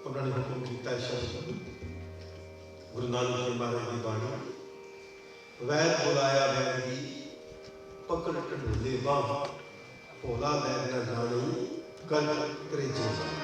ਉਹਨਾਂ ਨੇ ਹੁਕਮ ਕੀਤਾ ਸ਼ਬਦ ਗੁਰੂ ਨਾਨਕ ਦੇਵ ਮਹਾਰਾਜ ਦੀ ਬਾਣੀ, ਵੈਦ ਬੁਲਾਇਆ ਵੈਦ ਦੀ ਪਕੜ ਢੰਡੇ ਬਾਹ, ਭੋਲਾ ਵੈਦ ਨਾ ਜਾਣੀ ਕਰ ਕਰੇ ਜੀ।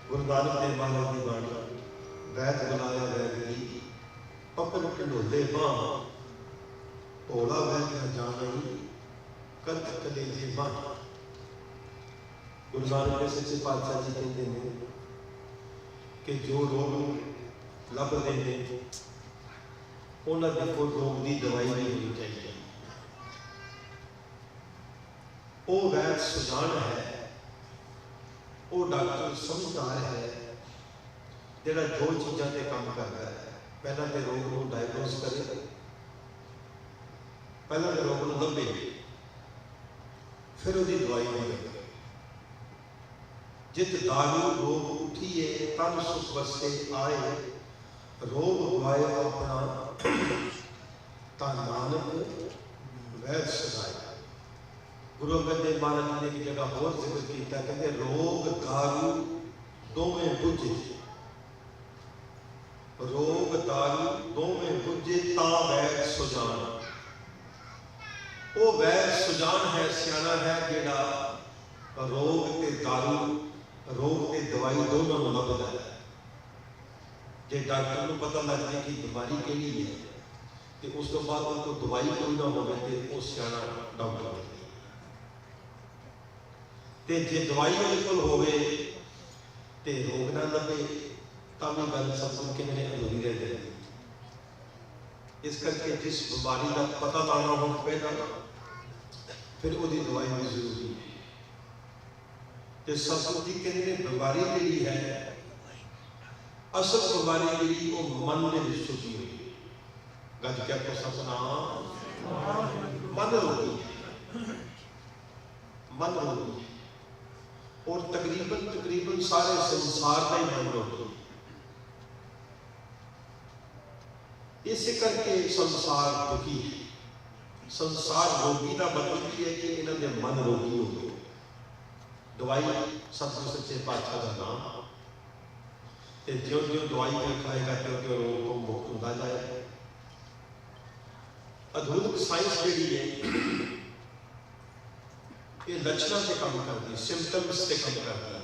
गुरु नानक देव महाराज की बाणी, वैद बुलाया वैद की, पकड़ ढोले बांह, भोला वैद न जाने, करत कलेजे बांह। गुरु नानक देव सच्चे पातशाह जी कहते हैं कि जो रोग लभदे ने उन्होंने कोई रोग की दवाई नहीं होनी चाहिए। वो वैद सुजान है, वो डॉक्टर समझदार है, जिहड़ा दो चीज़ों से काम करता है। पहला तो रोग को डायग्नोस करे, पहला तो रोग को लभे, फिर उसकी दवाई नहीं करे। जित दारू रोग उठिए तन सुख वसे आए, रोग गवाए अपना ता नानक वैद सदाए। गुरु अंगद देव महाराज ने एक जगह होर जिक्र किया, कहते रोग दारू दोवें बुझे, रोग दारू दोवें बुझे ता वैद सुजान। वो वैद सुजान है, सियाना है, जिहड़ा रोग ते दारू, रोग ते दवाई दोनों को लभदा है। जे डॉक्टर को पता लग जाए कि बीमारी केड़ी है तो उस तो बाद उनको दवाई कोई ना हो तो सियाना डॉक्टर है। ते जे दवाई उहदे कोल होवे ते रोग ना लभे तां भी गल सत्संग कितने अधूरी रह जाती। इस करके जिस बीमारी का पता लाना हो पहला, फिर उसकी दवाई भी जरूरी है। तो सत्संग जी कहते बीमारी जी है, असल बीमारी जी वो मन के विच छुपी हुई है। गज क्या को सतनाम, मन रोगी, मन रोगी। और तकरीबन सारे संसार का ही मन रोगी। इस करके संसार दुखी है। संसार रोगी का मतलब ही है कि इन्होंने मन रोगी हो गए। दवाई सतगुरु सच्चे पातशाह का नाम, ज्यों ज्यों दवाई को खाएगा त्यों त्यों रोग तो मुक्त होता जाए। आधुनिक साइंस जी है ये लक्षणों से काम करती है, सिम्पटम्स से काम करती है।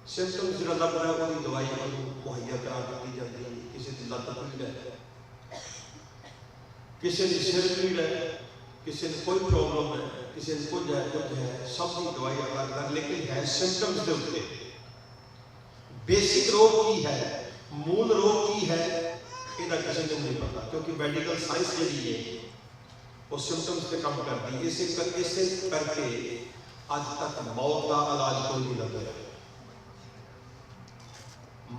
सिम्पटम्स जो लग रहा है वो दवाई मुहैया करा दी जाती है। किसी की लत पीड़ है, किसी की सिर पीड़ है, किसी ने कोई प्रॉब्लम है, किसी ने कुछ है, सब की दवाई अलग अलग, लेकिन है सिम्पटम्स के उत्ते। बेसिक रोग की है, मूल रोग की है, इसका किसी को नहीं पता, क्योंकि मेडिकल साइंस जी है वो सिम्पटम्स पे काम करती है। इसे करके आज तक मौत का इलाज कोई नहीं लग रहा।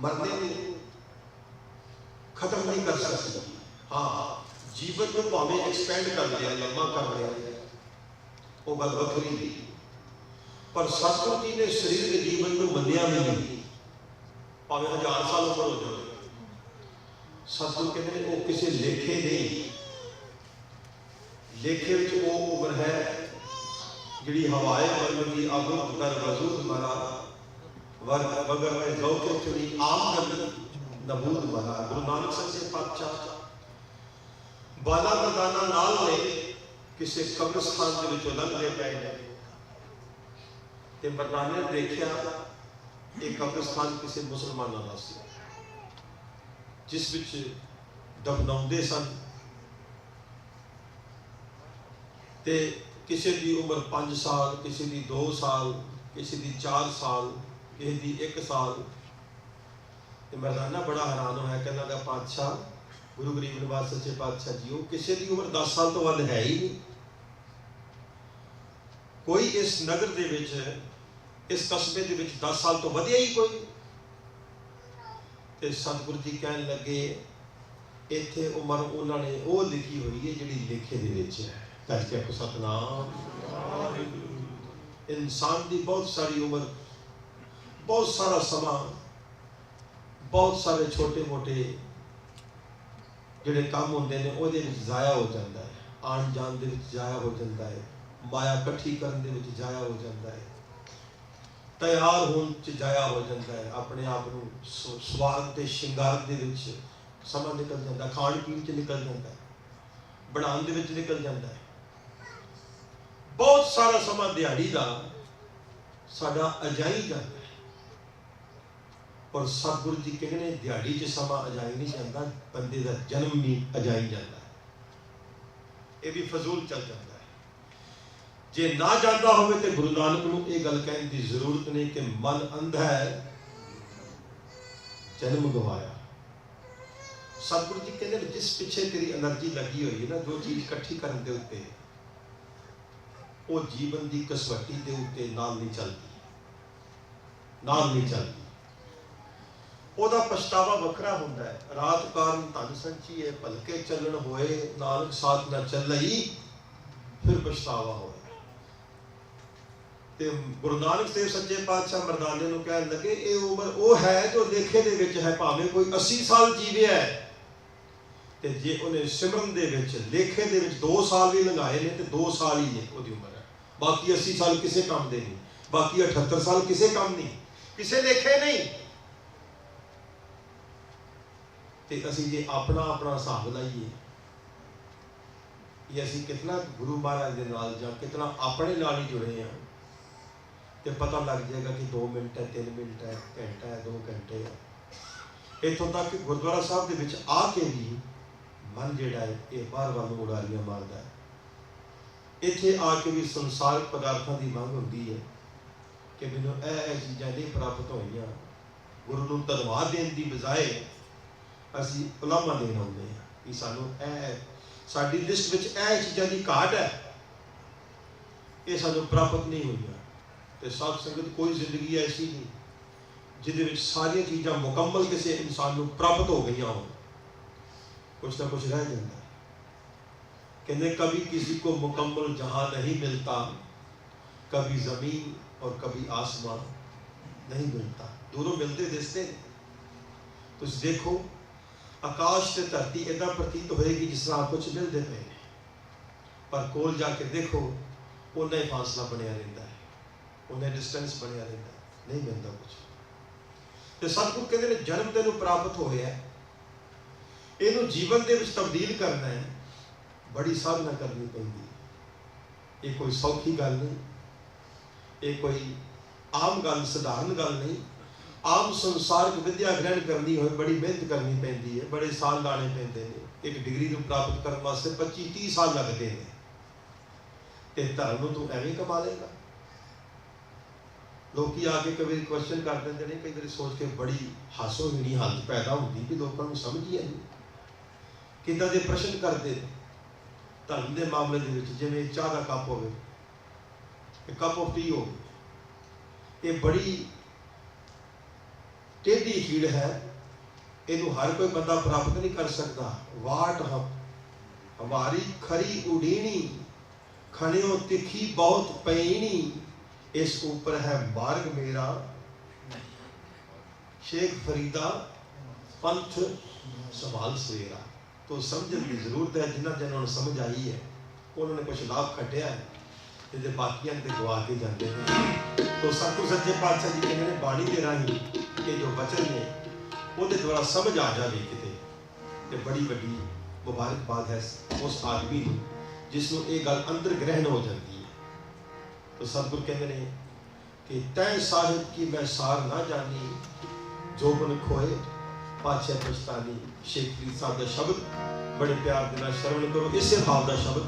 मरने को खत्म नहीं कर सकती, हाँ जीवन को भावें एक्सपेंड कर लिया, लंबा कर लिया, वो गल वखरी थी। पर सतगुरु जी ने शरीर के जीवन को मनिया भी नहीं, भावें 1000 साल उम्र हो जाए। सतगुरु कहते हैं वो किसी लेखे नहीं, लेखे में वो उम्र है जी हवाए मन की आबुद कर वजूद मरा, वर्ग बगर में गौ के चुनी आम कर नबूद मरा। गुरु नानक सच्चे पातशाह बाला मरदाना नाल ने किसी कब्रिस्तान के विचों लंघदे पे ते मरदाने ने देखा एक कब्रिस्तान किसी मुसलमानों का सी, जिस विच दफनाउंदे सन। ते किसी की उम्र 5 साल, किसी की 2 साल, किसी की 4 साल, किसी की 1 साल। तो मरदाना बड़ा हैरान होया, कहना लगा पातशाह गुरु गरीब निवास सच्चे पातशाह जी, वो किसी की उम्र 10 साल तो वध है ही नहीं। कोई इस नगर दे विच, इस कस्बे दे विच 10 साल तो वधिया ही कोई। ते सतगुरु जी कहन लगे इत्थे उम्र उन्होंने वो लिखी हुई है जिहड़ी लेखे दे विच है। करके को सतनाम। इंसान की बहुत सारी उम्र, बहुत सारा समा, बहुत सारे छोटे मोटे जिहड़े काम होंदे ने उहदे विच जाया हो जाता है, आन जान दे विच जाया हो जाता है, माया इकट्ठी करन दे विच जाया हो जाता है, तैयार होने च जाया हो जाता है, अपने आप को स्वाद के श्रृंगार दे विच समा निकल जाता है, खाण पीण च निकल जाता है, बनाउण दे विच निकल जाता है। बहुत सारा समा दिहाड़ी का साडा अजाई जाता है। और सतगुरु जी कहते हैं दिहाड़ी च समा अजाई नहीं जाता, बंदे का जन्म भी अजाई जाता है, ये भी फजूल चल जाता है। जे ना जाता हो तो गुरु नानक नूं ये गल कहने की जरूरत नहीं कि मन अंधा है जन्म गवाया। सतगुरु जी कहते हैं जिस पिछे तेरी एनर्जी लगी हुई है ना, जो चीज इकट्ठी करने के उत्ते वो जीवन की कसवटी के उत्ते नाल नहीं चलती, नाल नहीं चलती। ਉਹਦਾ ਪਛਤਾਵਾ ਵੱਖਰਾ ਹੁੰਦਾ ਹੈ। ਰਾਤ ਕਾਰਨ ਧਨ ਸੰਚੀਏ ਭਲਕੇ ਚੱਲਣ ਹੋਏ, ਨਾਨਕ ਸਾਥ ਨਾ ਚੱਲਈ ਫਿਰ ਪਛਤਾਵਾ ਹੋਏ। ਤੇ ਗੁਰੂ ਨਾਨਕ ਦੇਵ ਸੱਚੇ ਪਾਤਸ਼ਾਹ ਮਰਦਾਨੇ ਨੂੰ ਕਹਿਣ ਲੱਗੇ ਇਹ ਉਮਰ ਉਹ ਹੈ ਜੋ ਲੇਖੇ ਦੇ ਵਿੱਚ ਹੈ। ਭਾਵੇਂ ਕੋਈ 80 ਸਾਲ ਜੀਵਿਆ ਹੈ ਤੇ ਜੇ ਉਹਨੇ ਸਿਮਰਨ ਦੇ ਵਿੱਚ ਲੇਖੇ ਦੇ ਵਿੱਚ 2 ਸਾਲ ਵੀ ਲੰਘਾਏ ਨੇ ਤੇ 2 ਸਾਲ ਹੀ ਨੇ ਉਹਦੀ ਉਮਰ ਹੈ। ਬਾਕੀ 80 ਸਾਲ ਕਿਸੇ ਕੰਮ ਦੇ ਨਹੀਂ, ਬਾਕੀ 78 ਸਾਲ ਕਿਸੇ ਕੰਮ ਨਹੀਂ, ਕਿਸੇ ਲੇਖੇ ਨਹੀਂ। ਤੇ ਅਸੀਂ ਜੇ ਆਪਣਾ ਹਿਸਾਬ ਲਾਈਏ ਕਿ ਅਸੀਂ ਕਿਤਨਾ ਗੁਰੂ ਮਹਾਰਾਜ ਦੇ ਨਾਲ ਜਾਂ ਕਿਤਨਾ ਆਪਣੇ ਨਾਲ ਹੀ ਜੁੜੇ ਹਾਂ ਤੇ ਪਤਾ ਲੱਗ ਜਾਏਗਾ ਕਿ 2 ਮਿੰਟ ਹੈ, 3 ਮਿੰਟ ਹੈ, ਘੰਟਾ ਹੈ, 2 ਘੰਟੇ ਹੈ। ਇੱਥੋਂ ਤੱਕ ਕਿ ਗੁਰਦੁਆਰਾ ਸਾਹਿਬ ਦੇ ਵਿੱਚ ਆ ਕੇ ਵੀ ਮਨ ਜਿਹੜਾ ਹੈ ਇਹ ਬਾਹਰ ਵੱਲ ਨੂੰ ਉਡਾਰੀਆਂ ਮਾਰਦਾ ਹੈ। ਇੱਥੇ ਆ ਕੇ ਵੀ ਸੰਸਾਰਿਕ ਪਦਾਰਥਾਂ ਦੀ ਮੰਗ ਹੁੰਦੀ ਹੈ ਕਿ ਮੈਨੂੰ ਇਹ ਚੀਜ਼ਾਂ ਨਹੀਂ ਪ੍ਰਾਪਤ ਹੋਈਆਂ। ਗੁਰੂ ਨੂੰ ਧੰਨਵਾਦ ਦੇਣ ਦੀ ਬਜਾਏ ਅਸੀਂ ਉਲਾਮਾ ਦੇਣ ਆਉਂਦੇ ਹਾਂ ਕਿ ਸਾਨੂੰ ਇਹ ਸਾਡੀ ਲਿਸਟ ਵਿੱਚ ਇਹ ਚੀਜ਼ਾਂ ਦੀ ਘਾਟ ਹੈ, ਇਹ ਸਾਨੂੰ ਪ੍ਰਾਪਤ ਨਹੀਂ ਹੋਈਆਂ। ਤੇ ਸਾਧ ਸੰਗਤ ਕੋਈ ਜ਼ਿੰਦਗੀ ਐਸੀ ਨਹੀਂ ਜਿਹਦੇ ਵਿੱਚ ਸਾਰੀਆਂ ਚੀਜ਼ਾਂ ਮੁਕੰਮਲ ਕਿਸੇ ਇਨਸਾਨ ਨੂੰ ਪ੍ਰਾਪਤ ਹੋ ਗਈਆਂ ਹੋਣ, ਕੁਛ ਨਾ ਕੁਛ ਰਹਿ ਜਾਂਦਾ ਹੈ। ਕਹਿੰਦੇ कभी किसी को मुकम्मल जहां नहीं मिलता, कभी जमीन और कभी आसमान नहीं मिलता। दोनों मिलते दिसते तो देखो आकाश से धरती इदा प्रतीत होएगी जिस तरह कुछ मिलते पे, पर कोल जाके देखो उन्ना ही फासला बनया रहता है, उन्ना डिस्टेंस बनया रहता है, नहीं मिलता कुछ। तो सतगुरु कहते हैं जन्म तेनू प्राप्त होया, इनू जीवन दे विच तब्दील करना है, बड़ी साधना करनी पैंदी। ये कोई सौखी गल नहीं, ये कोई आम गल सधारण गल नहीं। आम संसारिक विद्या ग्रहण करनी हो बड़ी मेहनत करनी पैंदी है, बड़े साल लाने पैंदे ने। एक डिग्री नूं प्राप्त करने वास्ते 25-30 साल लगते हैं। ते धर्म नूं तूं एवें कमा लेगा। लोग आके कभी क्वेश्चन कर देंगे ने, कई बार सोच के बड़ी हासोहीणी हालत पैदा होती कि लोगों को समझ ही नहीं किदां दे प्रश्न करते धर्म के मामले दे विच। जिवें चाह का कप होवे, कप ऑफ टी हो, ये बड़ी टेढ़ी हीड़ है, इनू हर कोई बंदा प्राप्त नहीं कर सकता। वाट हम हमारी खरी उड़ीनी, खनियों तिखी बहुत पैनी, इस ऊपर है मार्ग मेरा शेख फरीदा पंथ संभाल सवेरा। तो समझने की जरूरत है। जिन्होंने समझ आई है उन्होंने कुछ लाभ खटिया है, जिसे बाकियां ते गवा के जाते हैं। तो सतगुरु सच्चे पातशाह जी कहते हैं बाणी के राही के जो वचन ने वो द्वारा समझ आ जाए किते ते बड़ी वड्डी मुबारकबाद है उस आदमी को जिसनों ये गल अंदर ग्रहण हो जाती है। तो सतगुरु कहते हैं कि तै साहिब की मैं सार ना जानी, जो मन खोए पाछे पछतानी। शेख फरीद साहब का शब्द बड़े प्यार के नाल श्रवण करो, इसे भाव का शब्द